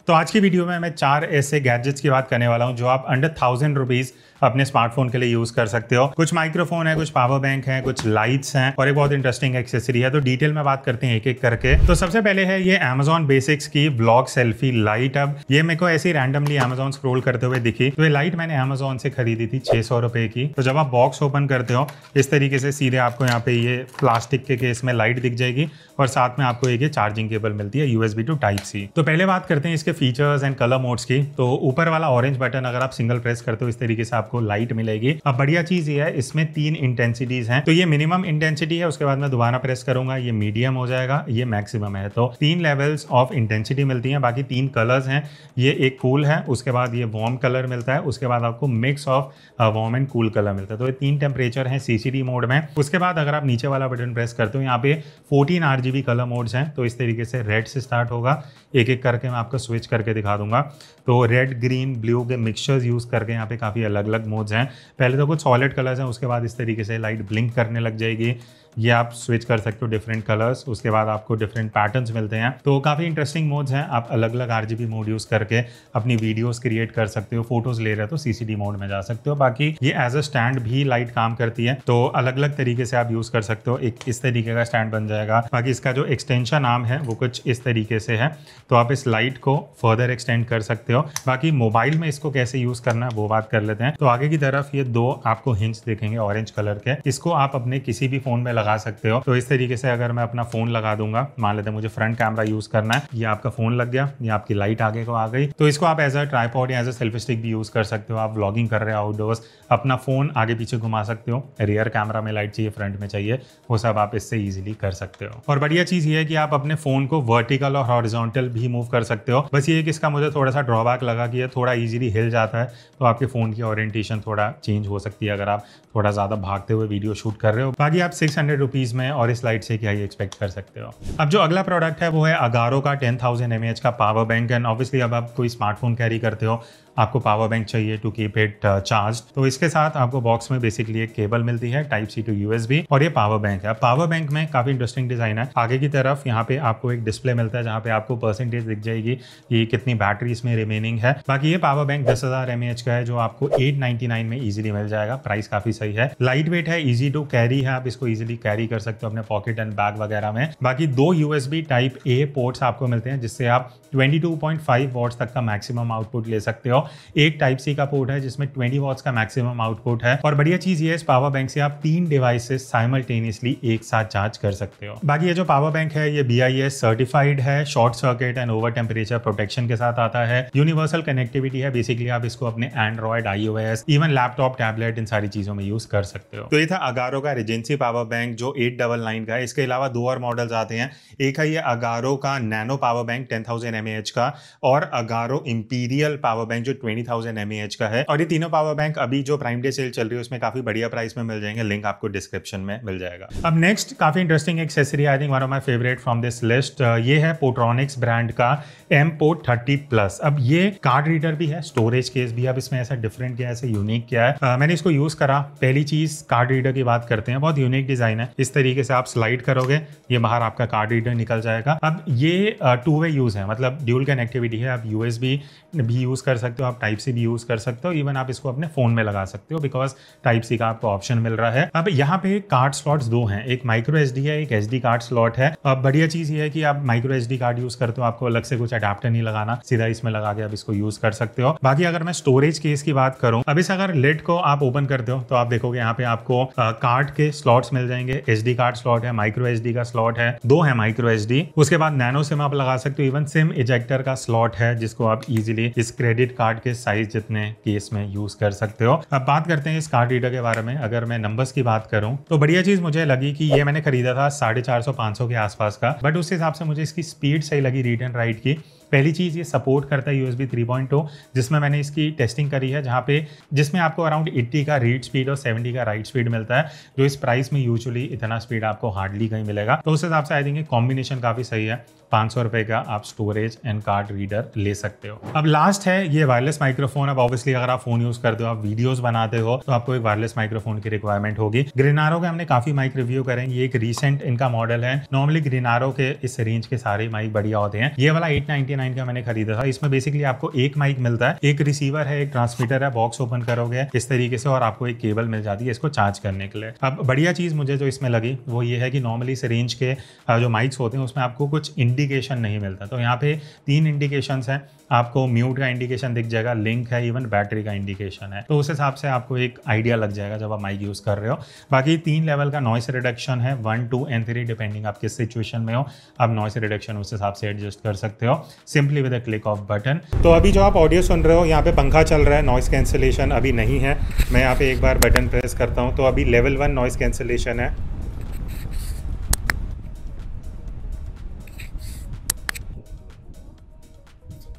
तो आज की वीडियो में मैं 4 ऐसे गैजेट्स की बात करने वाला हूं जो आप अंडर 1000 रुपीज अपने स्मार्टफोन के लिए यूज कर सकते हो। कुछ माइक्रोफोन है, कुछ पावर बैंक है, कुछ लाइट्स हैं और एक बहुत इंटरेस्टिंग एक्सेसरी है। तो डिटेल में बात करते हैं एक एक करके। तो सबसे पहले है ये Amazon बेसिक्स की व्लॉग सेल्फी लाइट। अब ये मेरे को ऐसे रैंडमली Amazon स्क्रॉल करते हुए दिखी, तो ये लाइट मैंने Amazon से खरीदी थी 600 रुपए की। तो जब आप बॉक्स ओपन करते हो इस तरीके से सीधे आपको यहाँ पे ये प्लास्टिक के केस में लाइट दिख जाएगी और साथ में आपको एक चार्जिंग केबल मिलती है USB to Type-C। तो पहले बात करते हैं इसके फीचर्स एंड कलर मोड्स की। तो ऊपर वाला ऑरेंज बटन अगर आप सिंगल प्रेस करते हो इस तरीके से आपको लाइट मिलेगी। अब बढ़िया चीज ये है, इसमें 3 इंटेंसिटीज हैं। तो ये मिनिमम इंटेंसिटी है, उसके बाद मैं दोबारा प्रेस करूंगा ये मीडियम हो जाएगा, ये मैक्सिमम है। तो 3 लेवल्स ऑफ इंटेंसिटी मिलती हैं। बाकी 3 कलर्स हैं, ये एक कूल है, उसके बाद ये वार्म कलर मिलता है, उसके बाद आपको mix of warm and cool colour मिलता है। तो ये 3 टेम्परेचर हैं CCD मोड में। उसके बाद अगर आप नीचे वाला बटन प्रेस करते हो यहाँ पे 14 RGB कलर मोड्स हैं। तो इस तरीके से रेड से स्टार्ट होगा, एक एक करके मैं आपको स्विच करके दिखा दूंगा। तो रेड ग्रीन ब्लू के मिक्सचर्स यूज करके यहाँ पे काफी अलग अलग मोड्स हैं। पहले तो कुछ सॉलिड कलर्स हैं, उसके बाद इस तरीके से लाइट ब्लिंक करने लग जाएगी, ये आप स्विच कर सकते हो डिफरेंट कलर्स। उसके बाद आपको डिफरेंट पैटर्न्स मिलते हैं। तो काफ़ी इंटरेस्टिंग मोड्स हैं, आप अलग अलग RGB मोड यूज़ करके अपनी वीडियोस क्रिएट कर सकते हो। फोटोज ले रहे हो तो CCD मोड में जा सकते हो। बाकी ये एज अ स्टैंड भी लाइट काम करती है, तो अलग अलग तरीके से आप यूज़ कर सकते हो। एक इस तरीके का स्टैंड बन जाएगा। बाकी इसका जो एक्सटेंशन आर्म है वो कुछ इस तरीके से है, तो आप इस लाइट को फर्दर एक्सटेंड कर सकते हो। बाकी मोबाइल में इसको कैसे यूज़ करना है वो बात कर लेते हैं। तो आगे की तरफ ये 2 आपको हिंज देखेंगे ऑरेंज कलर के, इसको आप अपने किसी भी फोन में लगा सकते हो। तो इस तरीके से अगर मैं अपना फोन लगा दूंगा, मान लेते हैं मुझे फ्रंट कैमरा यूज करना है, ये आपका फोन लग गया, ये आपकी लाइट आगे को आ गई। तो इसको आप एज अ ट्राइपॉड या एज अ सेल्फी स्टिक भी यूज कर सकते हो। आप व्लॉगिंग कर रहे हो आउटडोर्स, अपना फोन आगे पीछे घुमा सकते हो। रियर कैमरा में लाइट चाहिए, फ्रंट में चाहिए, वो सब आप इससे इजीली कर सकते हो। और बढ़िया चीज ये है कि आप अपने फोन को वर्टिकल और हॉरिजॉन्टल भी मूव कर सकते हो। बस ये कि इसका मुझे थोड़ा सा ड्रॉबैक लगा कि ये थोड़ा इजीली हिल जाता है, तो आपके फोन की ओरिएंटेशन थोड़ा चेंज हो सकती है अगर आप थोड़ा ज्यादा भागते हुए वीडियो शूट कर रहे हो। बाकी आप 600 रुपीज में और इस लाइट से क्या ही एक्सपेक्ट कर सकते हो। अब जो अगला प्रोडक्ट है वो है अगारो का 10,000 mAh का पावर बैंक। एंड ऑब्वियसली अब आप कोई स्मार्टफोन कैरी करते हो, आपको पावर बैंक चाहिए टू कीप इट चार्ज। तो इसके साथ आपको बॉक्स में बेसिकली एक केबल मिलती है Type-C to USB और ये पावर बैंक है। पावर बैंक में काफी इंटरेस्टिंग डिजाइन है। आगे की तरफ यहाँ पे आपको एक डिस्प्ले मिलता है जहाँ पे आपको परसेंटेज दिख जाएगी कि कितनी बैटरी इसमें रिमेनिंग है। बाकी ये पावर बैंक 10,000 mAh का है जो आपको 899 में इजीली मिल जाएगा। प्राइस काफी सही है, लाइट वेट है, इजी टू कैरी है, आप इसको इजीली कैरी कर सकते हो अपने पॉकेट एंड बैग वगैरह में। बाकी 2 USB Type-A पोर्ट्स आपको मिलते हैं जिससे आप 22.5 वॉट्स तक का मैक्सिमम आउटपुट ले सकते हो। एक Type-C का पोर्ट है जिसमें 20 वॉट्स का मैक्सिमम आउटपुट है। और बढ़िया चीज ये है, इस पावर बैंक से आप 3 डिवाइसेस साइमल्टेनियसली एक साथ चार्ज कर सकते हो। बाकी ये जो पावर बैंक है ये BIS सर्टिफाइड है, short circuit and over temperature protection के साथ आता है, यूनिवर्सल कनेक्टिविटी है। बेसिकली आप इसको अपने Android, iOS, even laptop, tablet, इन सारी चीजों में यूज कर सकते हो। तो ये था अगारो का रिजेंसी पावर बैंक जो 899 का है। इसके अलावा 2 और मॉडल्स आते हैं, एक है ये अगारो का नैनो पावर बैंक 10,000 mAh का और अगारो इंपीरियल पावर बैंक जो 20,000 mAh का है। और ये तीनों पावर बैंक अभी जो प्राइम डे सेल चल रही है उसमें काफी बढ़िया प्राइस में मिल जाएंगे, लिंक आपको डिस्क्रिप्शन में मिल जाएगा। अब नेक्स्ट काफी interesting accessory, I think one of my favourite from this list, ये है पोट्रॉनिक्स ब्रांड का M-Port 30+। अब ये कार्ड रीडर भी है, स्टोरेज केस भी है। अब इसमें ऐसा डिफरेंट क्या है, ऐसा यूनिक क्या है, मैंने इसको यूज करा। पहली चीज कार्ड रीडर की बात करते हैं, बहुत यूनिक डिजाइन है। इस तरीके से आप स्लाइड करोगे, ये बाहर आपका कार्ड रीडर निकल जाएगा। अब ये 2 वे यूज है, मतलब ड्यूल कनेक्टिविटी है। आप USB भी यूज कर सकते हो, आप Type-C भी यूज कर सकते हो, इवन आप इसको अपने फोन में लगा सकते हो बिकॉज Type-C का आपको ऑप्शन मिल रहा है। अब यहाँ पे कार्ड स्लॉट्स 2 हैं, एक माइक्रो SD है, एक SD कार्ड स्लॉट है। अब बढ़िया चीज ये है कि आप माइक्रो SD कार्ड यूज करते हो, आपको अलग से कुछ अडेप्टर नहीं लगाना, सीधा इसमें लगा के आप इसको यूज कर सकते हो। बाकी अगर मैं स्टोरेज केस की बात करूं, अब इस अगर लिड को आप ओपन करते हो तो आप देखोगे यहाँ पे आपको कार्ड के स्लॉट्स मिल जाएंगे। SD कार्ड स्लॉट है, माइक्रो SD का स्लॉट है, 2 है माइक्रो SD। उसके बाद नैनो सिम आप लगा सकते हो, इवन सिम इजेक्टर का स्लॉट है जिसको आप इजीली इस क्रेडिट कार्ड के साइज जितने केस में यूज कर सकते हो। अब बात करते हैं इस कार्ड रीडर के बारे में। अगर मैं नंबर्स की बात करूं तो बढ़िया चीज मुझे लगी कि ये मैंने खरीदा था 450-500 के आसपास का, बट उस हिसाब से मुझे इसकी स्पीड सही लगी रीड एंड राइट की। पहली चीज ये सपोर्ट करता है USB 3.2 जिसमें मैंने इसकी टेस्टिंग करी है, जहाँ पे जिसमें आपको अराउंड 80 का रीड स्पीड और 70 का राइट स्पीड मिलता है, जो इस प्राइस में यूजुअली इतना स्पीड आपको हार्डली कहीं मिलेगा। तो उस हिसाब से आई थिंक कॉम्बिनेशन काफी सही है। 500 रुपए का आप स्टोरेज एंड कार्ड रीडर ले सकते हो। अब लास्ट है ये वायरलेस माइक्रोफोन। अब ऑब्वियसली अगर आप फोन यूज करते हो, आप वीडियोस बनाते हो, तो आपको एक वायरलेस माइक्रोफोन की रिक्वायरमेंट होगी। ग्रीनारो के हमने काफी माइक रिव्यू करेंगे, ये एक रीसेंट इनका मॉडल है। नॉर्मली ग्रीनारो के इस रेंज के सारे माइक बढ़िया होते हैं। ये वाला 890 $899 का मैंने खरीदा था। इसमें बेसिकली आपको एक माइक मिलता है, एक रिसीवर है, एक ट्रांसमीटर है, बॉक्स ओपन करोगे इस तरीके से और आपको एक केबल मिल जाती है इसको चार्ज करने के लिए। अब बढ़िया चीज़ मुझे जो इसमें लगी वो ये है कि नॉर्मली इस रेंज के जो माइक्स होते हैं उसमें आपको कुछ इंडिकेशन नहीं मिलता। तो यहाँ पे 3 इंडिकेशंस हैं, आपको म्यूट का इंडिकेशन दिख जाएगा, लिंक है, इवन बैटरी का इंडिकेशन है। तो उस हिसाब से आपको एक आइडिया लग जाएगा जब आप माइक यूज़ कर रहे हो। बाकी 3 लेवल का नॉइस रिडक्शन है, 1, 2 एंड 3 डिपेंडिंग आप किस सिचुएशन में हो, आप नॉइस रिडक्शन उस हिसाब से एडजस्ट कर सकते हो simply with a click off button. तो अभी जो आप ऑडियो सुन रहे हो यहाँ पे पंखा चल रहा है, नॉइस कैंसिलेशन अभी नहीं है। मैं यहाँ पे एक बार बटन प्रेस करता हूँ तो अभी लेवल 1 नॉइस कैंसिलेशन है।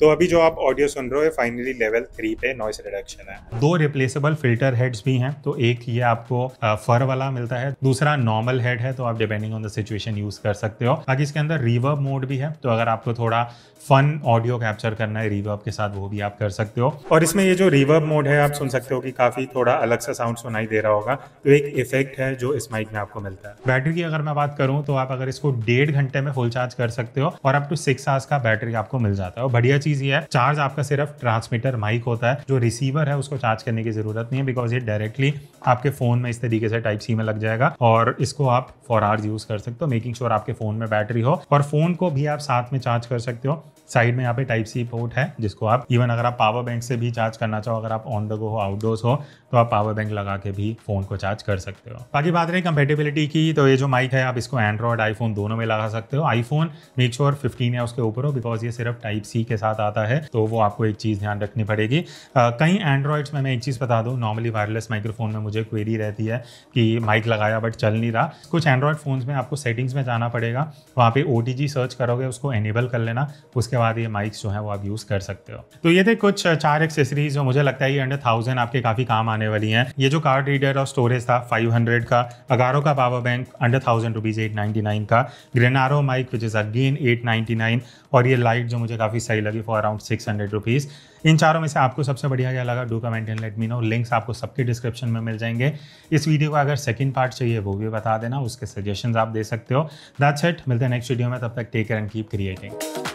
तो अभी जो आप ऑडियो सुन रहे हो फाइनली लेवल 3 पे नॉइस रिडक्शन है। 2 रिप्लेसेबल फिल्टर हेड्स भी हैं, तो एक ये आपको फर वाला मिलता है, दूसरा नॉर्मल हेड है, तो आप depending on the situation use कर सकते हो। बाकी इसके अंदर रिवर्ब मोड भी है, तो अगर आपको थोड़ा फन ऑडियो कैप्चर करना है रिवर्ब के साथ वो भी आप कर सकते हो। और इसमें ये जो रिवर्ब मोड है आप सुन सकते हो कि काफी थोड़ा अलग सा साउंड सुनाई दे रहा होगा, तो एक इफेक्ट है जो इस माइक में आपको मिलता है। बैटरी की अगर मैं बात करूं तो आप अगर इसको 1.5 घंटे में फुल चार्ज कर सकते हो और अप टू 6 आवर्स का बैटरी आपको मिल जाता है। और बढ़िया चीज ये है, चार्ज आपका सिर्फ ट्रांसमीटर माइक होता है, जो रिसीवर है उसको चार्ज करने की जरूरत नहीं है, बिकॉज ये डायरेक्टली आपके फोन में इस तरीके से टाइप सी में लग जाएगा और इसको आप फॉर आवर्स यूज कर सकते हो, मेकिंग श्योर आपके फोन में बैटरी हो। और फोन को भी आप साथ में चार्ज कर सकते हो। साइड में यहाँ पे टाइप सी पोर्ट है जिसको आप इवन अगर आप पावर बैंक से भी चार्ज करना चाहो, अगर आप ऑन द गो हो, आउटडोर्स हो, तो आप पावर बैंक लगा के भी फोन को चार्ज कर सकते हो। बाकी बात रही कंपेटेबिलिटी की, तो ये जो माइक है आप इसको एंड्रॉइड आईफोन दोनों में लगा सकते हो। आईफोन मेक श्योर 15 या उसके ऊपर हो, बिकॉज ये सिर्फ टाइप सी के साथ आता है, तो वो आपको एक चीज़ ध्यान रखनी पड़ेगी। कई एंड्रॉइड्स में मैं एक चीज़ बता दूँ, नॉर्मली वायरलेस माइक्रोफोन में मुझे क्वेरी रहती है कि माइक लगाया बट चल नहीं रहा। कुछ एंड्रॉइड फोन्स में आपको सेटिंग्स में जाना पड़ेगा, वहाँ पे OTG सर्च करोगे, उसको एनेबल कर लेना, उसके बाद ये माइक्स जो है वो आप यूज़ कर सकते हो। तो ये थे कुछ 4 एक्सेसरीज जो मुझे लगता है ये अंडर 1000 आपके काफ़ी काम आने वाली हैं। ये जो कार्ड रीडर और स्टोरेज था 500 का, अगारो का पावर बैंक अंडर 1000 रुपीज़ 899 का, ग्रेनारो माइक विच इज़ अगेन 899, और ये लाइट जो मुझे काफ़ी सही लगी फॉर अराउंड 600 रुपीज़। इन चारों में से आपको सबसे बढ़िया क्या लगा, do comment and let me know. Links आपको सबके डिस्क्रिप्शन में मिल जाएंगे। इस वीडियो का अगर सेकंड पार्ट चाहिए वो भी बता देना, उसके सजेशंस आप दे सकते हो। दैट्स इट, मिलते हैं नेक्स्ट वीडियो में, तब तक take care and keep creating.